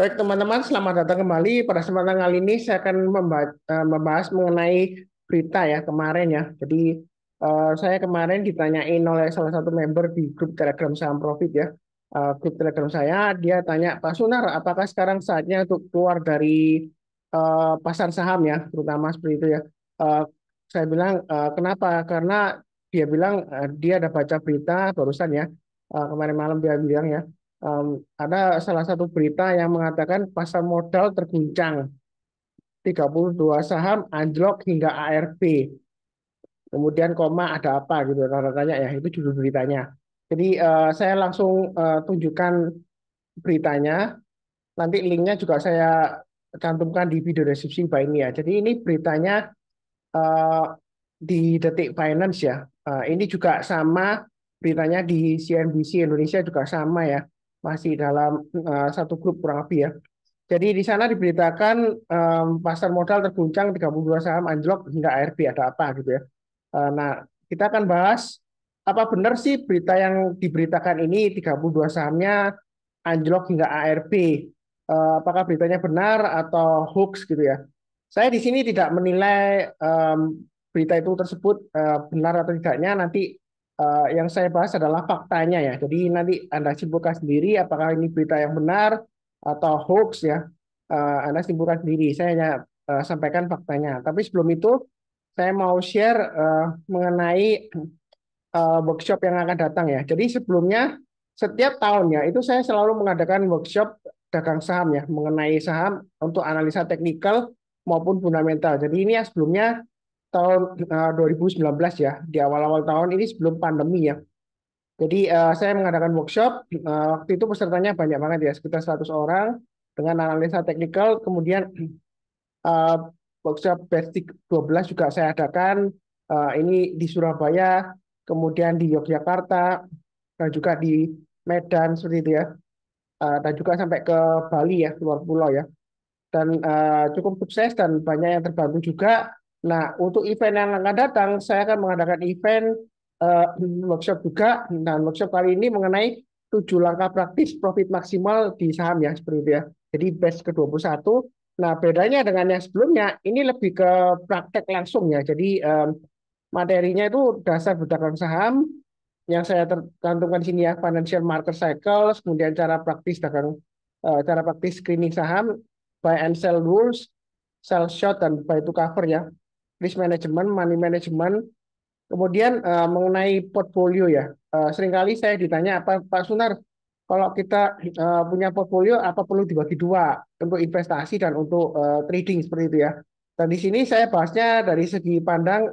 Baik teman-teman, selamat datang kembali. Pada kesempatan kali ini saya akan membahas mengenai berita ya kemarin ya. Jadi saya kemarin ditanyain oleh salah satu member di grup Telegram Saham Profit ya. Grup Telegram saya, dia tanya, Pak Sunar, apakah sekarang saatnya untuk keluar dari pasar saham ya, terutama seperti itu ya. Eh, saya bilang, kenapa? Karena dia bilang dia ada baca berita barusan ya. Kemarin malam dia bilang ya ada salah satu berita yang mengatakan pasar modal terguncang, 32 saham anjlok hingga ARB. Kemudian koma ada apa gitu tanda tanya ya, itu judul beritanya. Jadi saya langsung tunjukkan beritanya, nanti linknya juga saya cantumkan di video deskripsi bawah ini ya. Jadi ini beritanya eh, di Detik Finance ya. Ini juga sama beritanya di CNBC Indonesia juga sama ya. Masih dalam satu grup kurang lebih ya. Jadi di sana diberitakan pasar modal terguncang 32 saham anjlok hingga ARB ada apa gitu ya. Nah, kita akan bahas apa benar sih berita yang diberitakan ini 32 sahamnya anjlok hingga ARB. Apakah beritanya benar atau hoax gitu ya. Saya di sini tidak menilai berita itu tersebut benar atau tidaknya. Nanti yang saya bahas adalah faktanya ya. Jadi nanti Anda simpulkan sendiri apakah ini berita yang benar atau hoax ya. Anda simpulkan sendiri. Saya hanya sampaikan faktanya. Tapi sebelum itu saya mau share mengenai workshop yang akan datang ya. Jadi sebelumnya setiap tahunnya itu saya selalu mengadakan workshop dagang saham ya mengenai saham untuk analisa teknikal maupun fundamental. Jadi ini yang sebelumnya tahun 2019 ya, di awal-awal tahun ini sebelum pandemi ya. Jadi saya mengadakan workshop, waktu itu pesertanya banyak banget ya, sekitar 100 orang dengan analisa teknikal, kemudian eh, workshop Basic 12 juga saya adakan, ini di Surabaya, kemudian di Yogyakarta, dan juga di Medan seperti itu ya. Dan juga sampai ke Bali ya, luar pulau ya. Dan cukup sukses dan banyak yang terbantu juga. Nah, untuk event yang akan datang, saya akan mengadakan event eh, workshop juga. Dan workshop kali ini mengenai 7 langkah praktis profit maksimal di saham ya, seperti itu ya. Jadi batch ke-21. Nah, bedanya dengan yang sebelumnya, ini lebih ke praktek langsung ya. Jadi materinya itu dasar berdagang saham, yang saya tercantumkan di sini ya, financial market cycles, kemudian cara praktis screening saham, buy and sell rules, sell short dan buy to cover ya, risk management, money management, kemudian mengenai portfolio ya. Seringkali saya ditanya apa Pak Sunar, kalau kita punya portfolio apa perlu dibagi dua untuk investasi dan untuk trading seperti itu ya. Dan di sini saya bahasnya dari segi pandang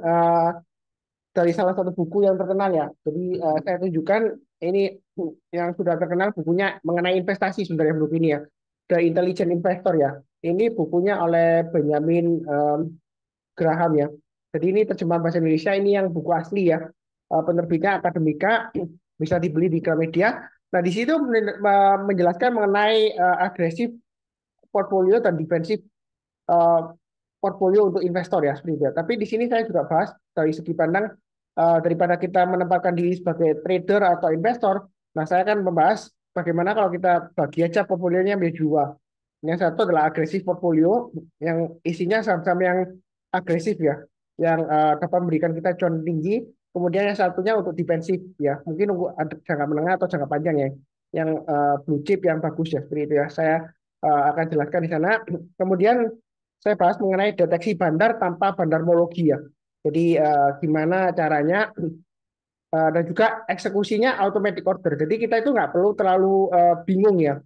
dari salah satu buku yang terkenal ya. Jadi saya tunjukkan ini yang sudah terkenal bukunya mengenai investasi sebenarnya buku ini ya. The Intelligent Investor ya. Ini bukunya oleh Benjamin Graham ya. Jadi ini terjemahan bahasa Indonesia, ini yang buku asli ya. Penerbitnya Akademika, bisa dibeli di Gramedia. Nah, di situ menjelaskan mengenai agresif portfolio dan defensif eh, portfolio untuk investor ya seperti itu ya. Tapi di sini saya juga bahas dari segi pandang daripada kita menempatkan diri sebagai trader atau investor, nah saya akan membahas bagaimana kalau kita bagi aja portfolionya menjadi dua. Yang satu adalah agresif portfolio yang isinya saham-saham yang agresif ya, yang dapat memberikan kita cuan tinggi. Kemudian yang satunya untuk defensif ya, mungkin untuk jangka menengah atau jangka panjang ya, yang blue chip yang bagus ya seperti itu ya. Saya akan jelaskan di sana. Kemudian saya bahas mengenai deteksi bandar tanpa bandarmologi ya. Jadi gimana caranya dan juga eksekusinya automatic order. Jadi kita itu nggak perlu terlalu bingung ya.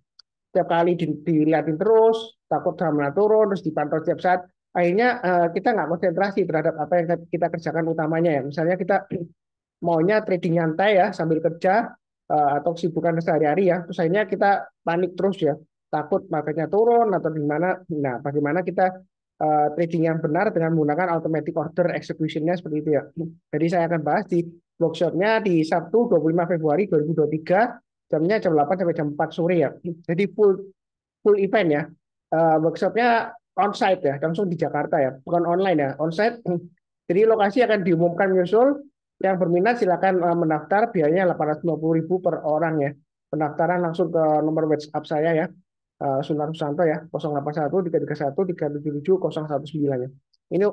Setiap kali dilihatin terus, takut sahamnya turun, terus dipantau setiap saat. Akhirnya kita nggak konsentrasi terhadap apa yang kita kerjakan utamanya ya. Misalnya kita maunya trading nyantai ya sambil kerja atau kesibukan sehari-hari ya. Terus akhirnya kita panik terus ya, takut marketnya turun atau gimana. Nah, bagaimana kita trading yang benar dengan menggunakan automatic order execution-nya seperti itu ya. Jadi saya akan bahas di workshop-nya di Sabtu 25 Februari 2023, jamnya jam 8 sampai jam 4 sore ya. Jadi full full event ya. Workshopnya onsite ya, langsung di Jakarta ya, bukan online ya, onsite. Jadi lokasi akan diumumkan menyusul. Yang berminat silakan mendaftar, biayanya 850.000 per orang ya. Pendaftaran langsung ke nomor WhatsApp saya ya. Sunar Susanto ya, 081 331 377 019 ya. Ini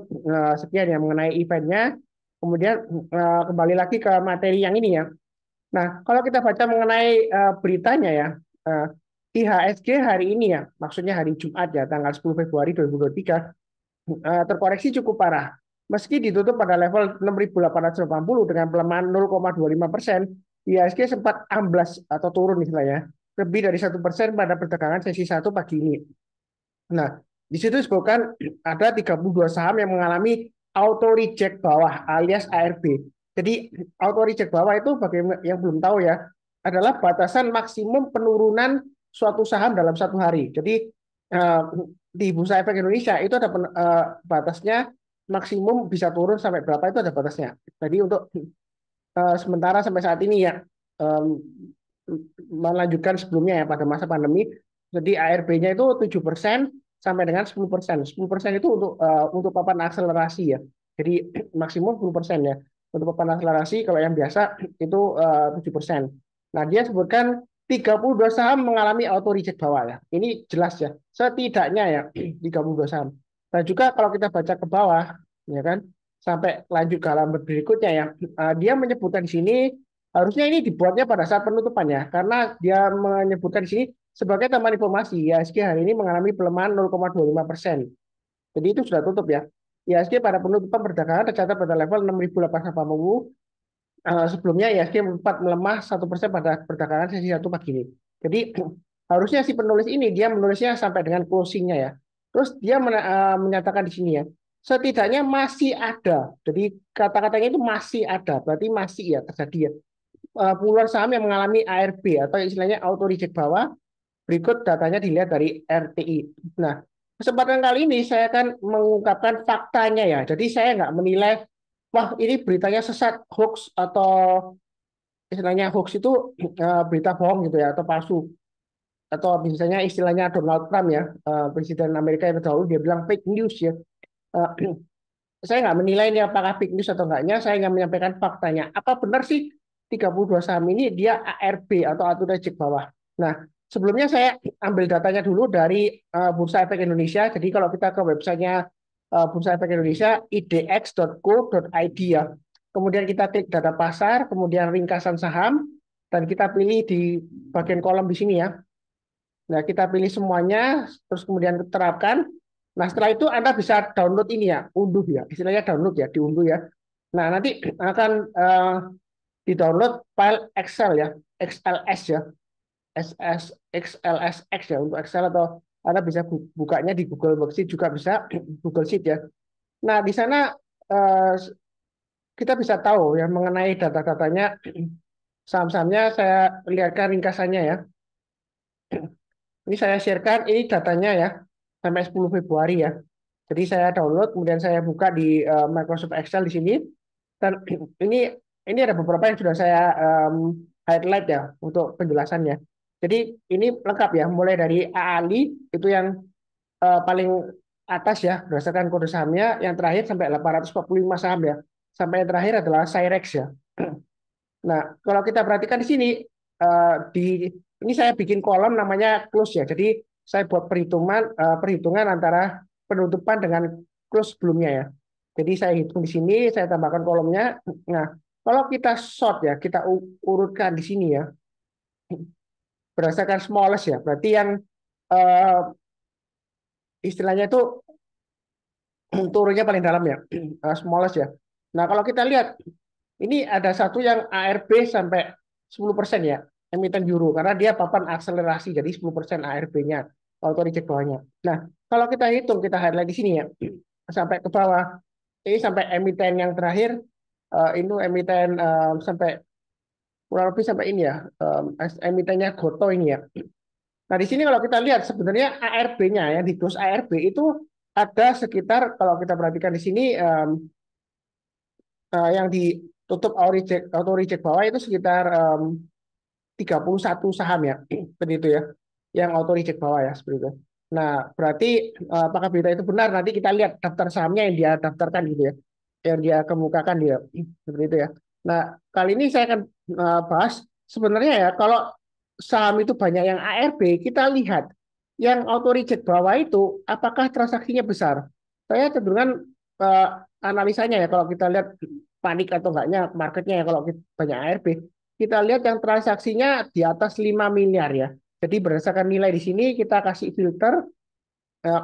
sekian ya mengenai eventnya. Kemudian kembali lagi ke materi yang ini ya. Nah, kalau kita baca mengenai beritanya ya, uh, IHSG hari ini ya, maksudnya hari Jumat ya, tanggal 10 Februari 2023, terkoreksi cukup parah. Meski ditutup pada level 6.880 dengan pelemahan 0,25%, IHSG sempat amblas atau turun istilahnya, lebih dari 1% pada perdagangan sesi 1 pagi ini. Nah, di situ disebutkan ada 32 saham yang mengalami auto reject bawah alias ARB. Jadi auto reject bawah itu bagi yang belum tahu ya, adalah batasan maksimum penurunan suatu saham dalam satu hari. Jadi eh, di Bursa Efek Indonesia itu ada batasnya maksimum bisa turun sampai berapa itu ada batasnya. Jadi untuk sementara sampai saat ini ya em, melanjutkan sebelumnya ya pada masa pandemi. Jadi ARB-nya itu 7% sampai dengan 10%. 10% itu untuk papan akselerasi ya. Jadi maksimum 10% ya. Untuk papan akselerasi kalau yang biasa itu 7%. Nah, dia sebutkan 32 saham mengalami auto reject bawah ya. Ini jelas ya. Setidaknya ya 32 saham. Dan juga kalau kita baca ke bawah ya kan sampai lanjut ke halaman berikutnya ya. Dia menyebutkan di sini harusnya ini dibuatnya pada saat penutupannya karena dia menyebutkan di sini sebagai tambahan informasi IHSG hari ini mengalami pelemahan 0,25%. Jadi itu sudah tutup ya. IHSG pada penutupan perdagangan tercatat pada level 6.880. Sebelumnya IHSG sempat melemah 1% pada perdagangan sesi 1 pagi ini. Jadi harusnya si penulis ini dia menulisnya sampai dengan closingnya ya. Terus dia menyatakan di sini ya, setidaknya masih ada. Jadi kata-katanya itu masih ada, berarti masih ya terjadi ya. Puluhan saham yang mengalami ARB atau istilahnya auto reject bawah. Berikut datanya dilihat dari RTI. Nah, kesempatan kali ini saya akan mengungkapkan faktanya ya. Jadi saya nggak menilai, wah ini beritanya sesat, hoax atau istilahnya hoax itu berita bohong gitu ya atau palsu. Atau misalnya istilahnya Donald Trump ya, Presiden Amerika yang terdahulu dia bilang fake news ya. Uh, saya nggak menilai ini apakah fake news atau enggaknya, saya hanya menyampaikan faktanya. Apa benar sih 32 saham ini dia ARB atau aturan reject bawah? Nah, sebelumnya saya ambil datanya dulu dari Bursa Efek Indonesia. Jadi kalau kita ke websitenya Bursa Efek Indonesia, idx.co.id ya. Kemudian kita klik data pasar, kemudian ringkasan saham, dan kita pilih di bagian kolom di sini ya. Nah, kita pilih semuanya, terus kemudian terapkan. Nah, setelah itu Anda bisa download ini ya, unduh ya, istilahnya download ya, diunduh ya. Nah, nanti akan di-download file Excel ya, XLS ya, XLSX ya, untuk Excel atau Anda bisa bukanya di Google Worksheet juga bisa, Google Sheet ya. Nah, di sana eh, kita bisa tahu ya mengenai data-datanya, saham-sahamnya saya lihatkan ringkasannya ya. Ini saya sharekan, ini datanya ya, sampai 10 Februari ya. Jadi saya download, kemudian saya buka di Microsoft Excel di sini. Dan ini ada beberapa yang sudah saya highlight ya untuk penjelasannya. Jadi ini lengkap ya, mulai dari AALI itu yang paling atas ya berdasarkan kode sahamnya, yang terakhir sampai 845 saham ya. Sampai yang terakhir adalah Cyrex ya. Nah, kalau kita perhatikan di sini di ini saya bikin kolom namanya close ya. Jadi saya buat perhitungan antara penutupan dengan close sebelumnya ya. Jadi saya hitung di sini, saya tambahkan kolomnya. Nah, kalau kita short ya, kita urutkan di sini ya, berdasarkan smallest ya. Berarti yang eh, istilahnya itu turunnya paling dalam ya, smallest ya. Nah, kalau kita lihat ini ada satu yang ARB sampai 10% ya, emiten euro karena dia papan akselerasi jadi 10% ARB-nya auto reject bawahnya. Nah, kalau kita hitung kita highlight di sini ya sampai ke bawah ini sampai emiten yang terakhir ini emiten sampai kurang lebih sampai ini ya emitennya Goto ini ya. Nah, di sini kalau kita lihat sebenarnya ARB-nya yang di close ARB itu ada sekitar kalau kita perhatikan di sini yang ditutup auto reject bawah itu sekitar 31 saham ya, seperti itu ya, yang auto reject bawah ya, seperti itu. Nah, berarti apakah berita itu benar? Nanti kita lihat daftar sahamnya yang dia daftarkan gitu ya, yang dia kemukakan dia, seperti itu ya. Nah, kali ini saya akan bahas sebenarnya ya, kalau saham itu banyak yang ARB, kita lihat yang auto reject bawah itu apakah transaksinya besar? Saya cenderungan eh, analisanya ya kalau kita lihat panik atau enggaknya marketnya ya kalau banyak ARB, kita lihat yang transaksinya di atas 5 miliar ya. Jadi berdasarkan nilai di sini kita kasih filter, eh,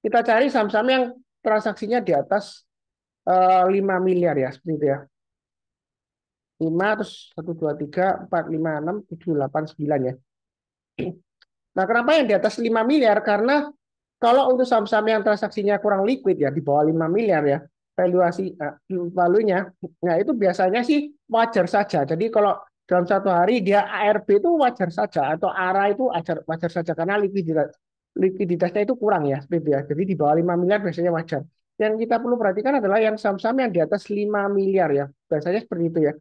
kita cari saham-saham yang transaksinya di atas 5 miliar ya seperti itu ya. 5 terus 1, 2, 3, 4, 5, 6, 7, 8, 9 ya. Nah, kenapa yang di atas 5 miliar? Karena kalau untuk saham-saham yang transaksinya kurang liquid ya, di bawah 5 miliar ya, valuasi valuenya, nah itu biasanya sih wajar saja. Jadi kalau dalam satu hari dia ARB itu wajar saja, atau ARA itu wajar, wajar saja, karena likuiditasnya itu kurang ya, seperti itu ya. Jadi di bawah 5 miliar biasanya wajar. Yang kita perlu perhatikan adalah yang saham-saham yang di atas 5 miliar ya, biasanya seperti itu ya.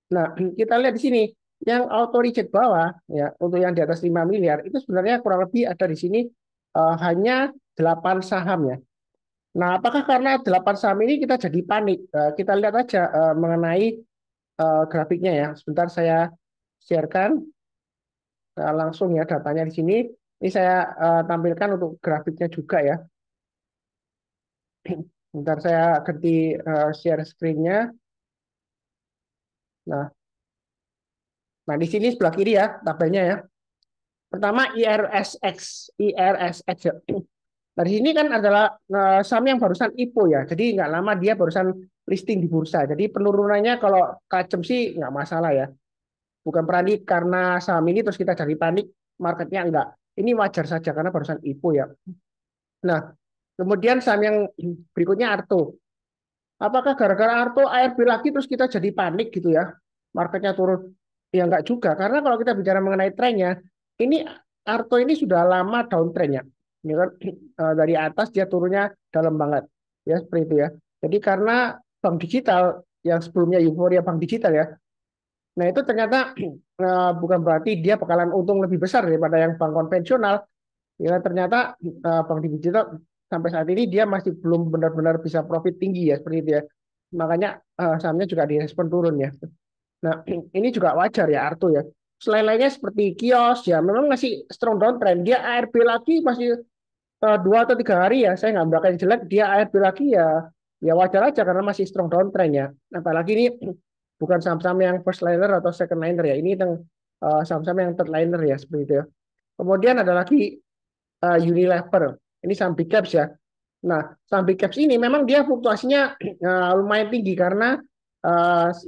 Nah, kita lihat di sini yang auto reject bawah ya untuk yang di atas 5 miliar itu sebenarnya kurang lebih ada di sini hanya 8 saham ya. Nah, apakah karena 8 saham ini kita jadi panik? Kita lihat aja mengenai grafiknya ya. Sebentar saya sharekan langsung ya datanya di sini. Ini saya tampilkan untuk grafiknya juga ya. Sebentar saya ganti share screen-nya. Nah, nah di sini sebelah kiri ya tabelnya ya. Pertama IRSX, IRSX ya. Dari sini kan adalah saham yang barusan IPO ya, jadi nggak lama dia barusan listing di bursa. Jadi penurunannya kalau tajam sih nggak masalah ya. Bukan berarti karena saham ini terus kita jadi panik, marketnya enggak. Ini wajar saja karena barusan IPO ya. Nah, kemudian saham yang berikutnya Arto. Apakah gara-gara Arto ARB lagi terus kita jadi panik gitu ya? Marketnya turun? Ya enggak juga, karena kalau kita bicara mengenai trennya, ini Arto ini sudah lama downtrend ya. Ini kan dari atas dia turunnya dalam banget. Ya seperti itu ya. Jadi karena bank digital yang sebelumnya euforia bank digital ya. Nah, itu ternyata bukan berarti dia bakalan untung lebih besar daripada yang bank konvensional. Ya ternyata bank digital sampai saat ini dia masih belum benar-benar bisa profit tinggi ya seperti itu ya. Makanya sahamnya juga direspon turun ya. Nah, ini juga wajar ya Arto ya. Selain lainnya seperti kios ya, memang masih strong downtrend. Dia ARB lagi masih 2 atau 3 hari ya. Saya nggak berangkat jelek. Dia ARB lagi ya, ya wajar aja karena masih strong downtrend ya. Apalagi ini bukan saham-saham yang first liner atau second liner ya. Ini yang saham-saham yang third liner ya seperti itu ya. Kemudian ada lagi Unilever. Ini saham big caps ya. Nah, saham big caps ini memang dia fluktuasinya lumayan tinggi karena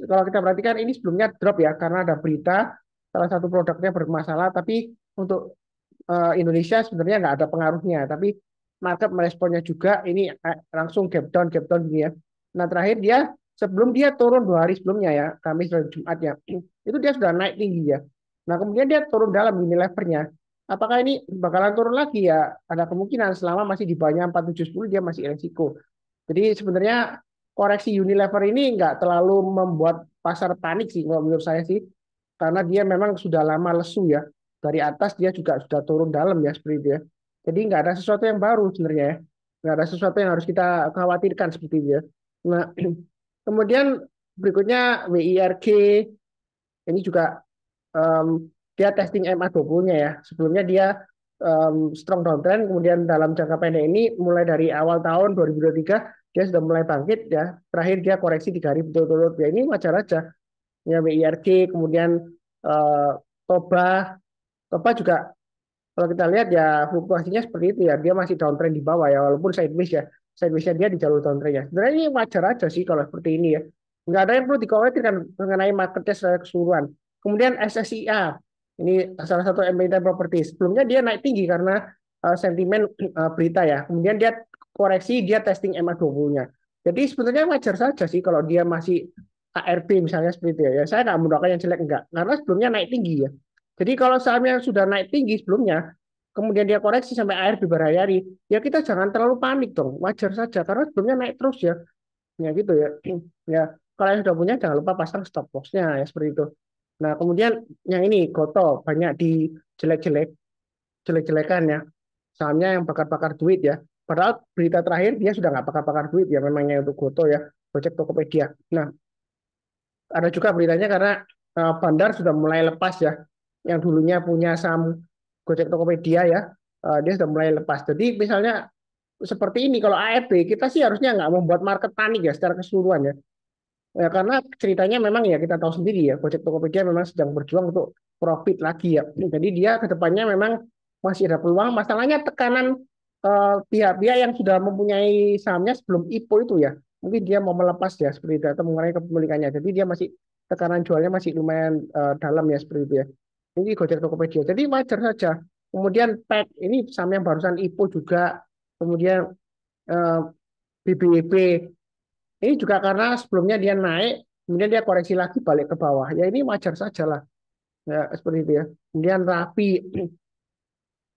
kalau kita perhatikan ini sebelumnya drop ya karena ada berita salah satu produknya bermasalah, tapi untuk Indonesia sebenarnya nggak ada pengaruhnya, tapi market meresponnya juga ini langsung gap down gini ya. Nah terakhir dia sebelum dia turun 2 hari sebelumnya ya, Kamis dan Jumat ya, itu dia sudah naik tinggi ya. Nah kemudian dia turun dalam Unilevernya. Apakah ini bakalan turun lagi ya? Ada kemungkinan selama masih di bawahnya 4710 dia masih resiko. Jadi sebenarnya koreksi Unilever ini nggak terlalu membuat pasar panik sih kalau menurut saya sih, karena dia memang sudah lama lesu ya. Dari atas dia juga sudah turun dalam ya seperti itu ya. Jadi nggak ada sesuatu yang baru sebenarnya ya. Nggak ada sesuatu yang harus kita khawatirkan seperti itu ya. Nah, kemudian berikutnya WIRG ini juga dia testing MA20-nya ya. Sebelumnya dia strong downtrend, kemudian dalam jangka pendek ini mulai dari awal tahun 2023 dia sudah mulai bangkit ya. Terakhir dia koreksi 3 hari betul-betul ya, ini wajar aja. Ya WIRG, kemudian eh, Toba, Toba juga kalau kita lihat ya fluktuasinya seperti itu ya, dia masih downtrend di bawah ya, walaupun sideways ya, sidewaysnya dia di jalur downtrend ya. Sebenarnya ini wajar aja sih kalau seperti ini ya, nggak ada yang perlu dikhawatirkan mengenai marketnya secara keseluruhan. Kemudian SSIA, ini salah satu emiten properti, sebelumnya dia naik tinggi karena sentimen berita ya, kemudian dia koreksi, dia testing MA20-nya. Jadi sebenarnya wajar saja sih kalau dia masih ARB misalnya seperti itu ya. Ya saya nggak mendoakan yang jelek enggak, karena sebelumnya naik tinggi ya. Jadi kalau sahamnya sudah naik tinggi sebelumnya, kemudian dia koreksi sampai akhir berhari-hari, ya kita jangan terlalu panik dong, wajar saja karena sebelumnya naik terus ya gitu ya. Ya kalau yang sudah punya jangan lupa pasang stop loss-nya ya seperti itu. Nah kemudian yang ini Goto banyak di jelek-jelekan ya, sahamnya yang bakar-bakar duit ya. Padahal berita terakhir dia sudah nggak bakar-bakar duit ya memangnya untuk Goto ya, Gojek Tokopedia. Nah ada juga beritanya karena Bandar sudah mulai lepas ya, yang dulunya punya saham Gojek Tokopedia ya. dia sudah mulai lepas. Jadi misalnya seperti ini, kalau ARB kita sih harusnya nggak membuat market panik ya secara keseluruhan ya. Ya, karena ceritanya memang ya kita tahu sendiri ya, Gojek Tokopedia memang sedang berjuang untuk profit lagi ya. Jadi dia ke depannya memang masih ada peluang. Masalahnya tekanan pihak-pihak yang sudah mempunyai sahamnya sebelum IPO itu ya, mungkin dia mau melepas ya seperti itu atau mengurangi kepemilikannya. Jadi dia masih tekanan jualnya masih lumayan dalam ya seperti itu ya. Ini Gojek Tokopedia. Jadi wajar saja. Kemudian PET ini saham yang barusan IPO juga. Kemudian eh, BBIB ini juga karena sebelumnya dia naik, kemudian dia koreksi lagi balik ke bawah. Ya ini wajar saja lah, ya, seperti itu ya. Kemudian Rapi,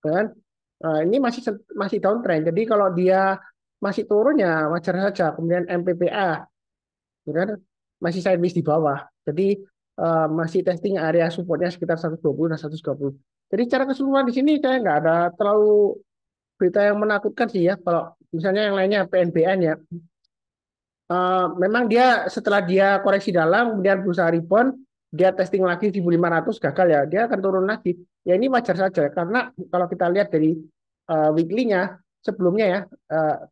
kan? Nah, ini masih downtrend. Jadi kalau dia masih turun ya wajar saja. Kemudian MPPA, ya kan? Masih sideways di bawah. Jadi masih testing area supportnya sekitar 120 dan 130. Jadi secara keseluruhan di sini saya nggak ada terlalu berita yang menakutkan sih ya. Kalau misalnya yang lainnya PNBN ya, memang dia setelah dia koreksi dalam kemudian berusaha rebound dia testing lagi 1.500 gagal ya dia akan turun lagi ya ini wajar saja karena kalau kita lihat dari weekly-nya sebelumnya ya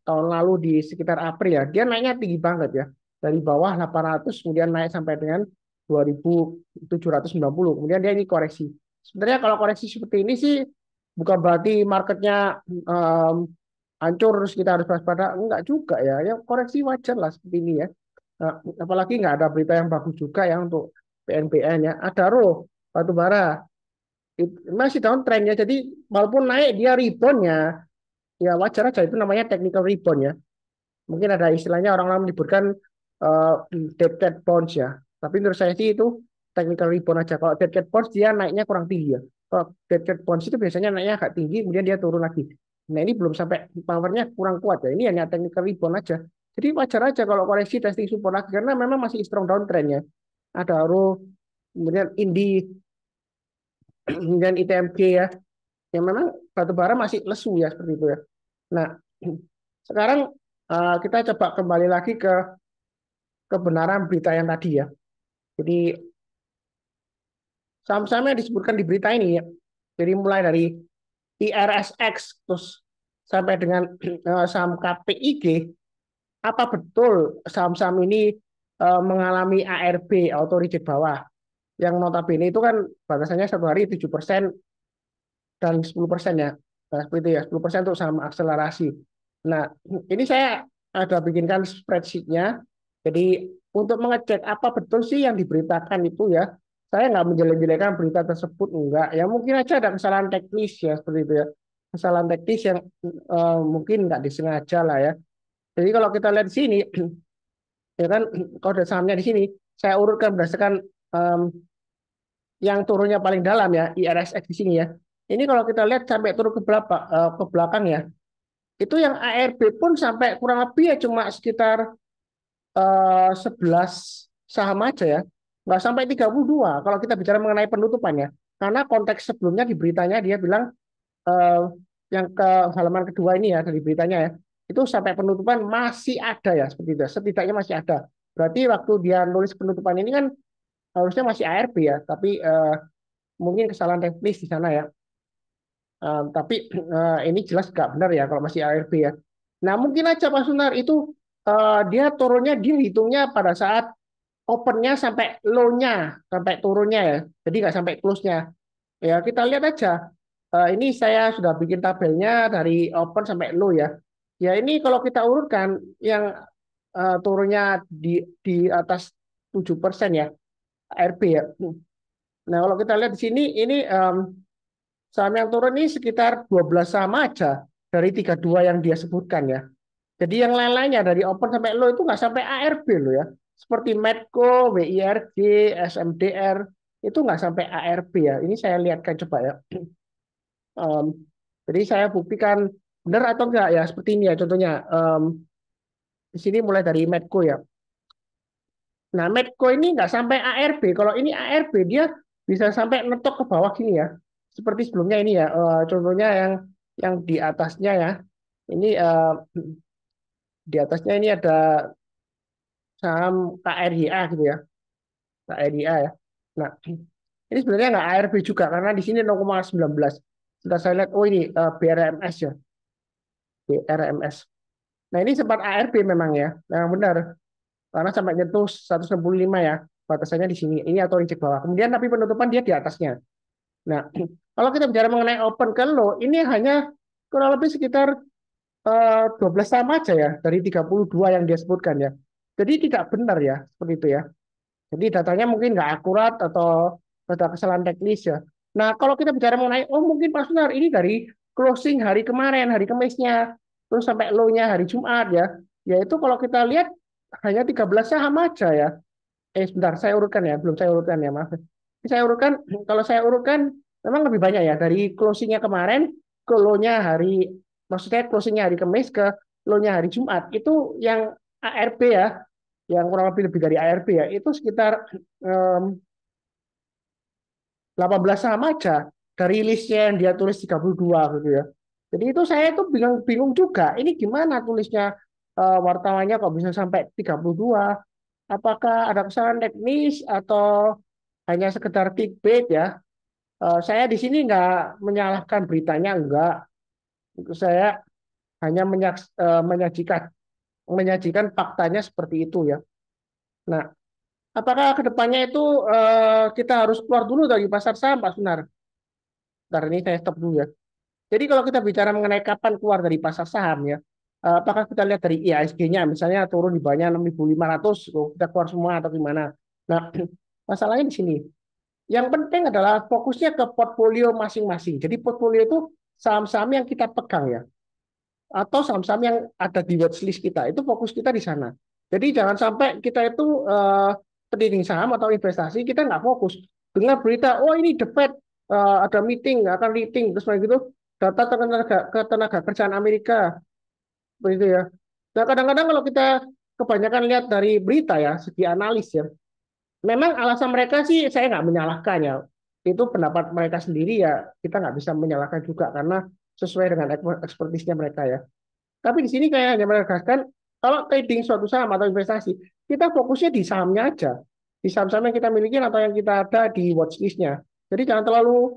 tahun lalu di sekitar April ya dia naiknya tinggi banget ya dari bawah 800 kemudian naik sampai dengan 2.790 kemudian dia ini koreksi sebenarnya kalau koreksi seperti ini sih bukan berarti marketnya um, hancur terus kita harus waspada enggak juga ya ya koreksi wajar lah seperti ini ya. Nah, apalagi nggak ada berita yang bagus juga ya untuk PNBN ya Adaro batubara masih downtrend ya jadi walaupun naik dia rebound ya ya wajar aja itu namanya technical rebound ya mungkin ada istilahnya orang-orang menyebutkan dead cat bounce ya. Tapi menurut saya sih itu technical rebound aja. Kalau dead cat bounce dia naiknya kurang tinggi ya. Kalau dead cat bounce itu biasanya naiknya agak tinggi, kemudian dia turun lagi. Nah ini belum sampai powernya kurang kuat ya. Ini hanya technical rebound aja. Jadi wajar aja kalau koreksi testing support lagi karena memang masih strong downtrend ya. Ada Aro, kemudian Indi, kemudian ITMG ya. Yang memang batubara masih lesu ya seperti itu ya. Nah sekarang kita coba kembali lagi ke kebenaran berita yang tadi ya. Jadi saham-saham yang disebutkan di berita ini ya. Jadi mulai dari IRSX terus sampai dengan saham KPIG, apa betul saham-saham ini mengalami ARB auto reject bawah yang notabene itu kan batasannya satu hari 7% dan 10% ya. Nah, seperti itu ya, 10% untuk saham akselerasi. Nah, ini saya ada bikinkan spreadsheet-nya. Jadi untuk mengecek apa betul sih yang diberitakan itu ya, saya nggak menjelek-jelekan berita tersebut enggak. Ya mungkin aja ada kesalahan teknis ya seperti itu ya. Kesalahan teknis yang mungkin nggak disengaja lah ya. Jadi kalau kita lihat di sini, ya kan kode sahamnya di sini, saya urutkan berdasarkan em, yang turunnya paling dalam ya, IRSX di sini ya. Ini kalau kita lihat sampai turun ke belakang ya, itu yang ARB pun sampai kurang lebih ya cuma sekitar 11 saham aja ya. Nggak sampai 32 kalau kita bicara mengenai penutupannya. Karena konteks sebelumnya di beritanya dia bilang eh, yang ke halaman kedua ini ya dari beritanya ya. Itu sampai penutupan masih ada ya seperti itu. Setidaknya masih ada. Berarti waktu dia nulis penutupan ini kan harusnya masih ARB ya. Tapi mungkin kesalahan teknis di sana ya. Tapi ini jelas nggak benar ya kalau masih ARB ya. Nah mungkin aja Pak Sunar itu dia turunnya dia hitungnya pada saat opennya sampai low-nya, sampai turunnya ya. Jadi nggak sampai close-nya. Ya kita lihat aja. Ini saya sudah bikin tabelnya dari open sampai low ya. Ya ini kalau kita urutkan yang turunnya di atas 7% ya, ARB ya. Nah kalau kita lihat di sini ini saham yang turun ini sekitar 12 saham aja dari 32 yang dia sebutkan ya. Jadi yang lain-lainnya dari open sampai low itu nggak sampai ARB loh ya. Seperti Medco, WIRG, SMDR itu nggak sampai ARB ya. Ini saya lihatkan coba ya. Um, jadi saya buktikan benar atau enggak ya seperti ini ya contohnya. Di sini mulai dari Medco ya. Nah Medco ini nggak sampai ARB. Kalau ini ARB dia bisa sampai netok ke bawah gini ya. Seperti sebelumnya ini ya. Contohnya yang di atasnya ya. Ini di atasnya ini ada saham KRYA gitu ya. KRYA ya. Nah, ini sebenarnya nggak ARB juga karena di sini 0,19. Sudah saya lihat, oh ini BRMS ya, BRMS. Nah ini sempat ARB memang ya, memang benar. Karena sampai nyentuh 165 ya, batasannya di sini. Ini auto reject bawah. Kemudian tapi penutupan dia di atasnya. Nah, kalau kita bicara mengenai open ke low, ini hanya kurang lebih sekitar 12 saham aja ya, dari 32 yang dia sebutkan ya. Jadi tidak benar ya, seperti itu ya. Jadi datanya mungkin nggak akurat atau ada kesalahan teknis ya. Nah, kalau kita bicara mengenai, oh mungkin Pak Sunar ini dari closing hari kemarin, hari Kamisnya, terus sampai low-nya hari Jumat ya. Yaitu kalau kita lihat hanya 13 saham aja ya. Sebentar, saya urutkan ya, belum saya urutkan ya, maaf. Saya urutkan, kalau saya urutkan memang lebih banyak ya dari closingnya kemarin ke low-nya hari, maksudnya closingnya hari Kamis ke low-nya hari Jumat. Itu yang ARP ya, yang kurang lebih dari ARP ya, itu sekitar 18 saham aja dari listnya yang dia tulis 32 gitu ya. Jadi itu saya tuh bingung bingung juga. Ini gimana tulisnya wartawannya kok bisa sampai 32? Apakah ada kesalahan teknis atau hanya sekedar clickbait ya? Saya di sini nggak menyalahkan beritanya, enggak. Saya hanya menyajikan faktanya seperti itu ya. Nah, apakah kedepannya itu kita harus keluar dulu dari pasar saham, Pak Sunar? Bentar, ini saya stop dulu ya. Jadi kalau kita bicara mengenai kapan keluar dari pasar saham ya, apakah kita lihat dari IHSG-nya misalnya turun di bawahnya 6.500, kita keluar semua atau gimana? Nah, masalahnya di sini. Yang penting adalah fokusnya ke portfolio masing-masing. Jadi portfolio itu saham-saham yang kita pegang ya, atau saham-saham yang ada di watchlist kita. Itu fokus kita di sana. Jadi jangan sampai kita itu trading saham atau investasi kita nggak fokus dengar berita, oh ini The Fed ada meeting akan meeting terus begitu data ketenaga kerjaan Amerika begitu ya. Nah kadang-kadang kalau kita kebanyakan lihat dari berita ya segi analis ya, memang alasan mereka sih saya nggak menyalahkan ya. Itu pendapat mereka sendiri ya, kita nggak bisa menyalahkan juga karena sesuai dengan ekspertisnya mereka ya. Tapi di sini kayak hanya menegaskan kalau trading suatu saham atau investasi, kita fokusnya di sahamnya aja. Di saham-saham yang kita miliki atau yang kita ada di watchlist-nya. Jadi jangan terlalu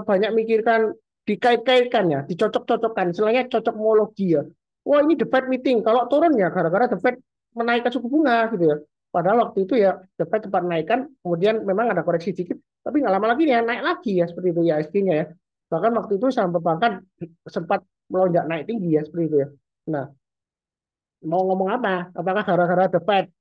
banyak mikirkan dikait-kaitkan ya, dicocok-cocokkan. Istilahnya cocokmologi ya. Wah ini The Fed meeting, kalau turun ya gara-gara The Fed menaikkan suku bunga gitu ya. Padahal waktu itu ya The Fed sempat naikkan, kemudian memang ada koreksi sedikit, tapi nggak lama lagi ya naik lagi ya seperti itu ya ISG-nya ya. Bahkan waktu itu saham perbankan sempat melonjak naik tinggi ya seperti itu ya. Nah, mau ngomong apa? Apakah gara-gara The Fed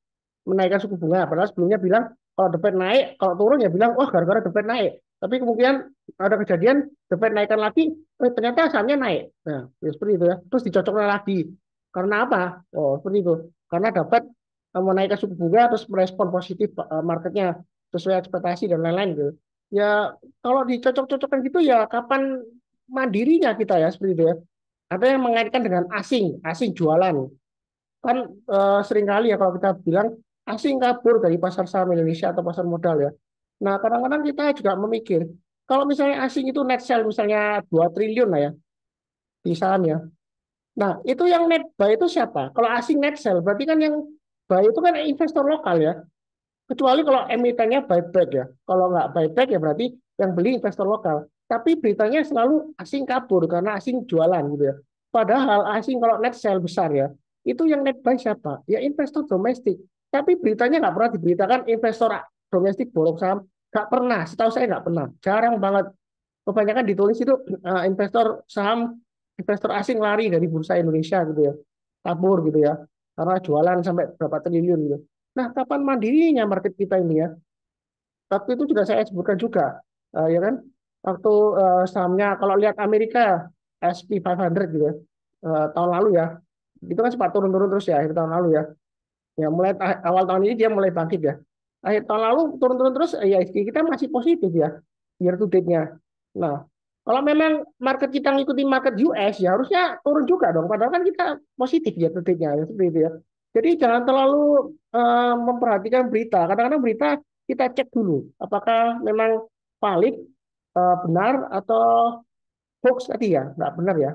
menaikkan suku bunga? Padahal sebelumnya bilang kalau The Fed naik, kalau turun ya bilang wah gara-gara The Fed naik. Tapi kemudian ada kejadian The Fed naikkan lagi, ternyata sahamnya naik. Nah, ya seperti itu ya. Terus dicocokkan lagi. Karena apa? Oh, seperti itu. Karena dapat menaikkan suku bunga terus merespon positif marketnya sesuai ekspektasi dan lain-lain gitu. Ya kalau dicocok-cocokkan gitu ya kapan mandirinya kita ya seperti itu ya. Ada yang mengaitkan dengan asing, asing jualan. Kan seringkali ya kalau kita bilang asing kabur dari pasar saham Indonesia atau pasar modal ya. Nah, kadang-kadang kita juga memikir, kalau misalnya asing itu net sell misalnya 2 triliun lah ya di saham ya. Nah, itu yang net buy itu siapa? Kalau asing net sell, berarti kan yang buy itu kan investor lokal ya. Kecuali kalau emitennya buyback ya. Kalau nggak buyback ya berarti yang beli investor lokal. Tapi beritanya selalu asing kabur karena asing jualan gitu ya. Padahal asing kalau net sell besar ya, itu yang net buy siapa? Ya investor domestik. Tapi beritanya nggak pernah diberitakan investor domestik borong saham. Nggak pernah, setahu saya nggak pernah. Jarang banget. Kebanyakan ditulis itu investor saham, investor asing lari dari bursa Indonesia gitu ya. Kabur gitu ya. Karena jualan sampai berapa triliun gitu. Nah, kapan mandirinya market kita ini ya? Waktu itu juga saya sebutkan juga, ya kan? Waktu sahamnya kalau lihat Amerika S&P 500 gitu ya, tahun lalu ya, itu kan sempat turun-turun terus ya akhir tahun lalu ya. Ya mulai awal tahun ini dia mulai bangkit ya. Akhir tahun lalu turun-turun terus, ya kita masih positif ya year to date-nya. Nah, kalau memang market kita ngikutin market US ya harusnya turun juga dong. Padahal kan kita positif year to date-nya ya, seperti itu ya. Jadi jangan terlalu memperhatikan berita. Kadang-kadang berita kita cek dulu apakah memang valid, benar atau hoax tadi ya, nggak benar ya,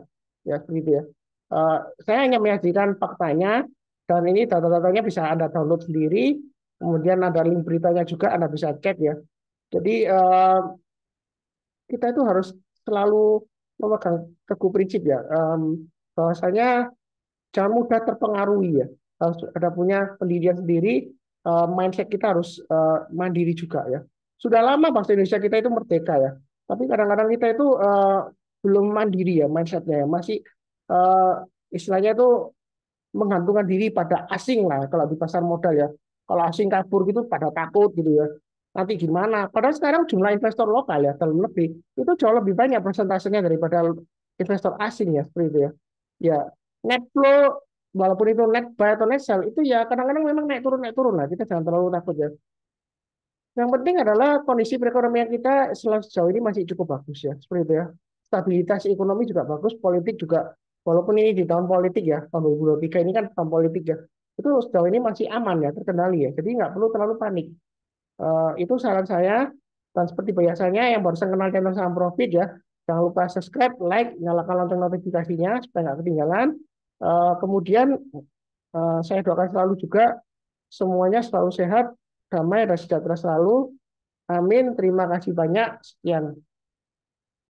ya seperti itu ya. Eh, saya hanya menyajikan faktanya dan ini data-datanya bisa Anda download sendiri. Kemudian ada link beritanya juga Anda bisa cek ya. Jadi kita itu harus selalu memegang teguh prinsip ya, bahwasanya jangan mudah terpengaruhi ya. Harus ada punya pendirian sendiri, mindset kita harus mandiri juga ya. Sudah lama bangsa Indonesia kita itu merdeka ya, tapi kadang-kadang kita itu belum mandiri ya mindsetnya ya. Masih eh, istilahnya itu menggantungkan diri pada asing lah kalau di pasar modal ya. Kalau asing kabur gitu pada takut gitu ya. Nanti gimana? Padahal sekarang jumlah investor lokal ya dalam negeri itu jauh lebih banyak persentasenya daripada investor asing ya seperti itu ya. Ya, net flow walaupun itu net buy atau net sell itu ya kadang-kadang memang naik turun lah. Kita jangan terlalu takut ya. Yang penting adalah kondisi perekonomian kita sejauh ini masih cukup bagus ya, seperti itu ya. Stabilitas ekonomi juga bagus, politik juga, walaupun ini di tahun politik ya, tahun 2023 ini kan tahun politik ya, itu sejauh ini masih aman ya, terkendali ya. Jadi nggak perlu terlalu panik. Itu saran saya. Dan seperti biasanya yang barusan kenal channel Saham Profit ya, jangan lupa subscribe, like, nyalakan lonceng notifikasinya supaya nggak ketinggalan. Kemudian saya doakan selalu juga semuanya selalu sehat, damai, dan sejahtera selalu. Amin. Terima kasih banyak. Sekian.